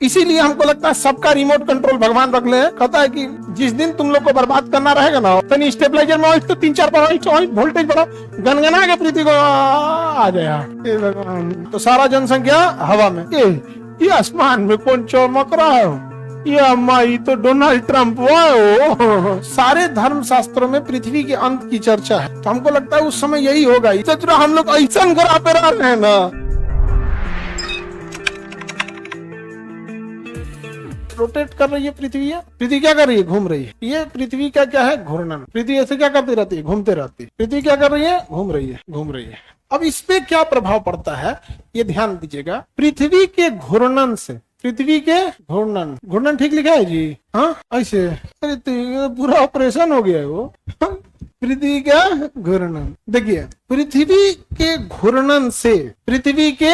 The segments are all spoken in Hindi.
इसीलिए हमको लगता है सबका रिमोट कंट्रोल भगवान रख ले। कहता है कि जिस दिन तुम लोग को बर्बाद करना रहेगा ना, तनी स्टेबलाइजर में तो 3-4 वोल्टेज बढ़ाओ, गनगना के पृथ्वी को आ जाए। हे भगवान, तो सारा जनसंख्या हवा में, ये आसमान में कौन चमक रहा है? ये अम्मा, ये तो डोनाल्ड ट्रंप। वाह, सारे धर्म शास्त्रों में पृथ्वी के अंत की चर्चा है। तो हमको लगता है उस समय यही होगा। तो हम लोग ऐसा करा पे रह रहे हैं ना, रोटेट कर रही है पृथ्वी। पृथ्वी क्या कर रही है? घूम रही है। ये पृथ्वी का क्या है? घूर्णन। पृथ्वी ऐसे क्या करती रहती है? घूमते रहती है। पृथ्वी क्या कर रही है? घूम रही है, घूम रही है। अब इस पे क्या प्रभाव पड़ता है ये ध्यान दीजिएगा। पृथ्वी के घूर्णन से, पृथ्वी के घूर्णन, घूर्णन ठीक लिखा है जी? हाँ ऐसे, अरे तो पूरा ऑपरेशन हो गया है वो। पृथ्वी का घूर्णन, देखिए पृथ्वी के घूर्णन से, पृथ्वी के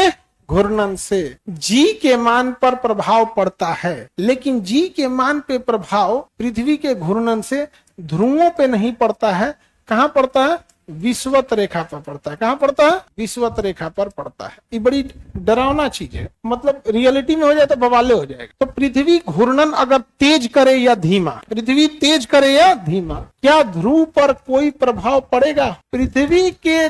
घूर्णन से जी के मान पर प्रभाव पड़ता है। लेकिन जी के मान पे प्रभाव पृथ्वी के घूर्णन से ध्रुवों पे नहीं पड़ता है। कहाँ पड़ता है? विषुवत रेखा पर पड़ता है। कहाँ पड़ता है? विषुवत रेखा पर पड़ता है। ये बड़ी डरावना चीज है, मतलब रियलिटी में हो जाए तो बवाले हो जाएगा। तो पृथ्वी घूर्णन अगर तेज करे या धीमा, पृथ्वी तेज करे या धीमा, क्या ध्रुव पर कोई प्रभाव पड़ेगा? पृथ्वी के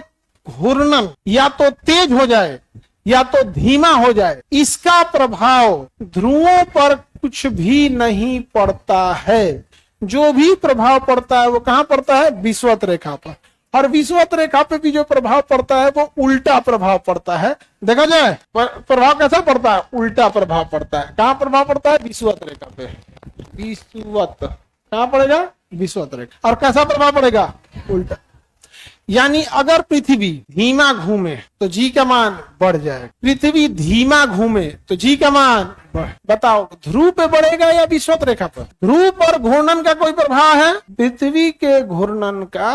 घूर्णन या तो तेज हो जाए या तो धीमा हो जाए, इसका प्रभाव ध्रुवों पर कुछ भी नहीं पड़ता है। जो भी प्रभाव पड़ता है वो कहाँ पड़ता है? विषुवत रेखा पर। और विषुवत रेखा पे भी जो प्रभाव पड़ता है वो उल्टा प्रभाव पड़ता है। देखा जाए प्रभाव कैसा पड़ता है? उल्टा प्रभाव पड़ता है। कहाँ प्रभाव पड़ता है? विषुवत रेखा पे। विषुवत कहाँ पड़ेगा? विषुवत रेखा। और कैसा प्रभाव पड़ेगा? उल्टा। यानी अगर पृथ्वी धीमा घूमे तो जी का मान बढ़ जाएगा, पृथ्वी धीमा घूमे तो जी का मान बताओ ध्रुव पे बढ़ेगा या विषुवत रेखा पर? ध्रुव पर घूर्णन का कोई प्रभाव है? पृथ्वी के घूर्णन का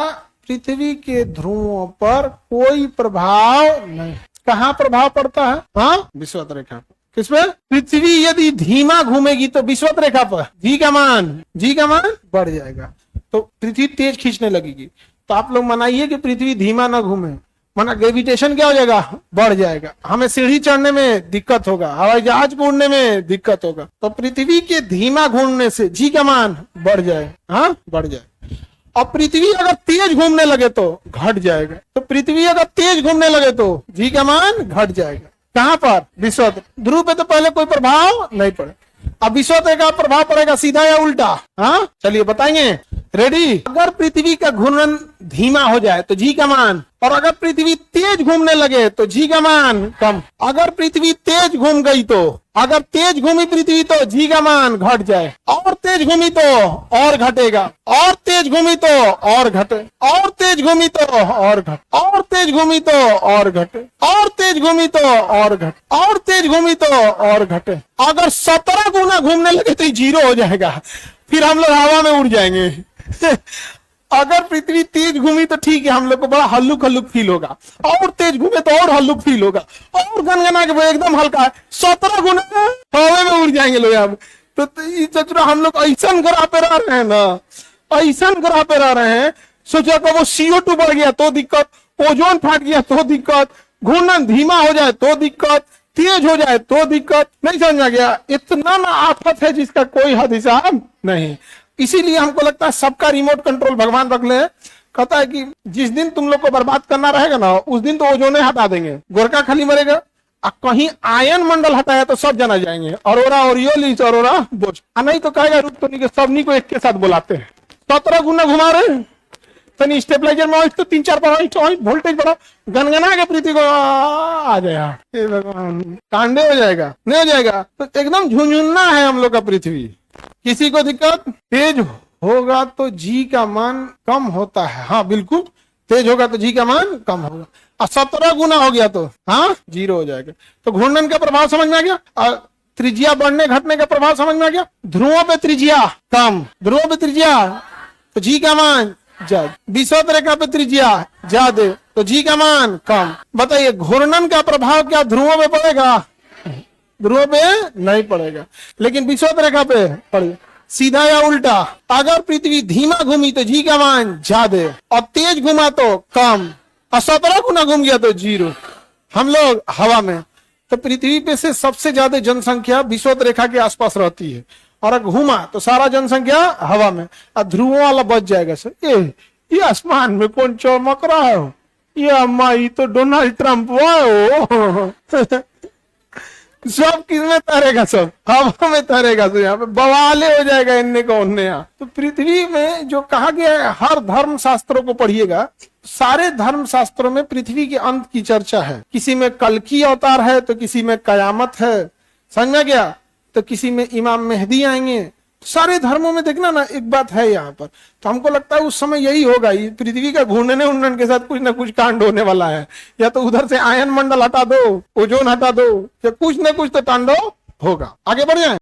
पृथ्वी के ध्रुवों पर कोई प्रभाव नहीं। कहाँ प्रभाव पड़ता है? हाँ, विषुवत रेखा पर। किसपे? पृथ्वी यदि धीमा घूमेगी तो विषुवत रेखा पर जी का मान बढ़ जाएगा, तो पृथ्वी तेज खींचने लगेगी। तो आप लोग मनाइए कि पृथ्वी धीमा ना घूमे, माना ग्रेविटेशन क्या हो जाएगा? बढ़ जाएगा। हमें सीढ़ी चढ़ने में दिक्कत होगा, हवाई जहाज को उड़ने में दिक्कत होगा। तो पृथ्वी के धीमा घूमने से जी का मान बढ़ जाए, हाँ बढ़ जाए। और पृथ्वी अगर तेज घूमने लगे तो घट जाएगा। तो पृथ्वी अगर तेज घूमने लगे तो जी का मान घट जाएगा। कहाँ पर? विषुवत। ध्रुव पे तो पहले कोई प्रभाव नहीं पड़े। अब विषुवत का प्रभाव पड़ेगा सीधा या उल्टा? हाँ चलिए बताएंगे। रेडी? अगर पृथ्वी का घूर्णन धीमा हो जाए तो जी का मान, और अगर पृथ्वी तेज घूमने लगे तो जी का मान कम। अगर पृथ्वी तेज घूम गई तो, अगर तेज घूमी पृथ्वी तो जी का मान घट जाए, और तेज घूमी तो और घटेगा, और तेज घूमी तो और घटे, और तेज घूमी तो और घटे, और तेज घूमी तो और घटे, और तेज घूमी तो और घटे, और तेज घूमी तो और घटे। अगर 17 गुना घूमने लगे तो जीरो हो जाएगा, फिर हम लोग हवा में उड़ जाएंगे। अगर पृथ्वी तेज घूमी तो ठीक है, हम लोग को बड़ा हल्लुक हल्लुक फील होगा, और तेज घूमे तो और हल्लुक फील होगा, और गनगना के वो एकदम हल्का है, 17 गुना हवा में उड़ जाएंगे लोग। तो हम लोग ऐसा ग्रह पे रह रहे हैं ना, ऐसा ग्रह पे रह रहे हैं। सोचा को वो CO2 बढ़ गया तो दिक्कत, ओजोन फाट गया तो दिक्कत, घूर्णन धीमा हो जाए तो दिक्कत, तेज हो जाए तो दिक्कत। नहीं समझ आ गया? इतना ना आफत है जिसका कोई हद हिसाब नहीं। इसीलिए हमको लगता है सबका रिमोट कंट्रोल भगवान रख ले। कहता है कि जिस दिन तुम लोग को बर्बाद करना रहेगा ना, उस दिन तो ओजोन हटा देंगे, गोरखा खाली मरेगा। कहीं आयन मंडल हटाया तो सब जना जाएंगे, अरोरा ओरियोलिस, अरोरा बोझ। नहीं तो कहेगा रुक तो नहीं के सबनी को एक के साथ बुलाते हैं। 17 गुना घुमा रहे, तनी स्टेबलाइजर में तो 3-4 वोल्टेज बढ़ाओ, गनगना के पृथ्वी को आ जाए। हे भगवान, कांडे हो जाएगा, नहीं हो जाएगा? तो एकदम झुंझुन्ना है हम लोग का पृथ्वी। किसी को दिक्कत? तेज होगा तो जी का मान कम होता है। हाँ बिल्कुल, तेज होगा तो जी का मान कम होगा, और 17 गुना हो गया तो हाँ जीरो हो जाएगा। तो घूर्णन का प्रभाव समझ में आ गया, और त्रिज्या बढ़ने घटने का प्रभाव समझ में आ गया। ध्रुवों पे त्रिज्या कम, ध्रुवों पे त्रिज्या तो जी का मान ज्यादा, विषुवत रेखा पे त्रिज्या ज्यादा तो जी का मान कम। बताइए घूर्णन का प्रभाव क्या ध्रुवों पे पड़ेगा? ध्रुव पे नहीं पड़ेगा, लेकिन विषुवत रेखा पे पड़ेगा। सीधा या उल्टा? अगर पृथ्वी धीमा घूमी तो जी का मान ज्यादा, और तेज घुमा तो कम, और 17 गुना घूम गया तो जीरो। हम लोग हवा में, तो पृथ्वी पे से सबसे ज्यादा जनसंख्या विषुवत रेखा के आसपास रहती है, और अगर घूमा तो सारा जनसंख्या हवा में, और ध्रुवों वाला बच जाएगा। सर ये आसमान में कौन चमक रहा है? ये अम्मा, ये तो डोनाल्ड ट्रंप हो। सब किसमें तैरेगा? सब हवा में तैरेगा। तो यहाँ पे बवाले हो जाएगा इनने को उनने। यहाँ तो पृथ्वी में जो कहा गया है, हर धर्म शास्त्रों को पढ़िएगा, सारे धर्म शास्त्रों में पृथ्वी के अंत की चर्चा है। किसी में कल्कि अवतार है, तो किसी में कयामत है, समझ में गया, तो किसी में इमाम मेहदी आएंगे। सारे धर्मों में देखना ना एक बात है यहाँ पर। तो हमको लगता है उस समय यही होगा, ये पृथ्वी का घूर्णन उन्नयन के साथ कुछ ना कुछ कांड होने वाला है। या तो उधर से आयन मंडल हटा दो, ओजोन हटा दो, या कुछ ना कुछ तो तांडव होगा। आगे बढ़ जाए।